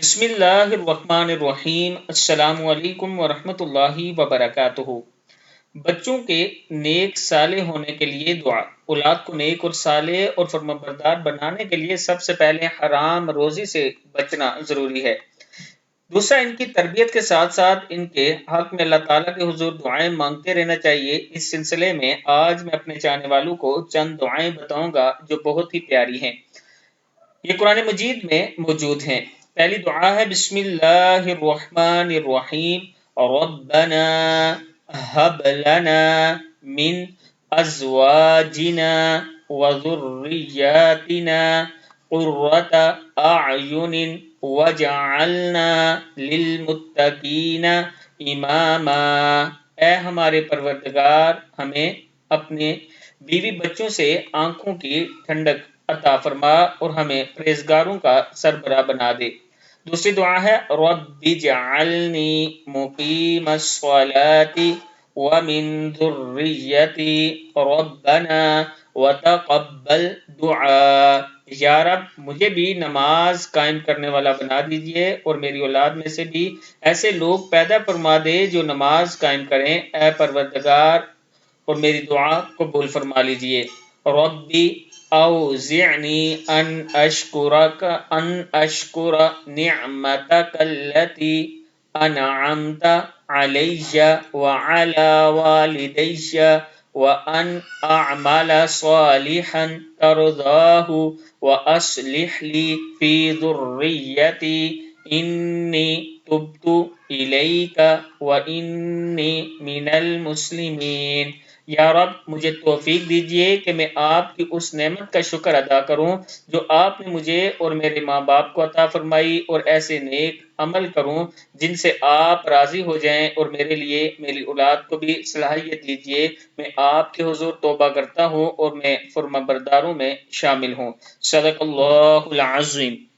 بسم اللہ الرحمن الرحیم۔ السلام علیکم ورحمۃ اللہ وبرکاتہ۔ بچوں کے نیک صالح ہونے کے لیے دعا۔ اولاد کو نیک اور صالح اور فرمانبردار بنانے کے لیے سب سے پہلے حرام روزی سے بچنا ضروری ہے۔ دوسرا، ان کی تربیت کے ساتھ ساتھ ان کے حق میں اللہ تعالیٰ کے حضور دعائیں مانگتے رہنا چاہیے۔ اس سلسلے میں آج میں اپنے چاہنے والوں کو چند دعائیں بتاؤں گا جو بہت ہی پیاری ہیں۔ یہ قرآن مجید میں موجود ہیں۔ پہلی دعا ہے بسم اللہ الرحمن الرحیم۔ ربنا ہب لنا من ازواجنا وذریاتنا قرۃ اعین وجعلنا للمتقین اماما۔ اے ہمارے پروردگار، ہمیں اپنے بیوی بچوں سے آنکھوں کی ٹھنڈک عطا فرما اور ہمیں پرہیزگاروں کا سربراہ بنا دے۔ دوسری دعا ہے رب اجعلنی مقیم الصلاۃ ومن ذریتی ربنا وتقبل دعاء۔ یا رب، مجھے بھی نماز قائم کرنے والا بنا دیجئے اور میری اولاد میں سے بھی ایسے لوگ پیدا فرما دے جو نماز قائم کریں۔ اے پروردگار، اور میری دعا قبول فرما لیجئے۔ ربی اوزعنی ان اشکر نعمتک التی انعمت علی وعلی والدی وان اعمل صالحا ترضاہ واصلح لی فی ذریتی انی تبت الیک وانی من المسلمین۔ یا رب، مجھے توفیق دیجئے کہ میں آپ کی اس نعمت کا شکر ادا کروں جو آپ نے مجھے اور میرے ماں باپ کو عطا فرمائی، اور ایسے نیک عمل کروں جن سے آپ راضی ہو جائیں، اور میرے لیے میری اولاد کو بھی صلاحیت دیجئے میں آپ کے حضور توبہ کرتا ہوں اور میں فرمانبرداروں میں شامل ہوں۔ صدق اللہ العظیم۔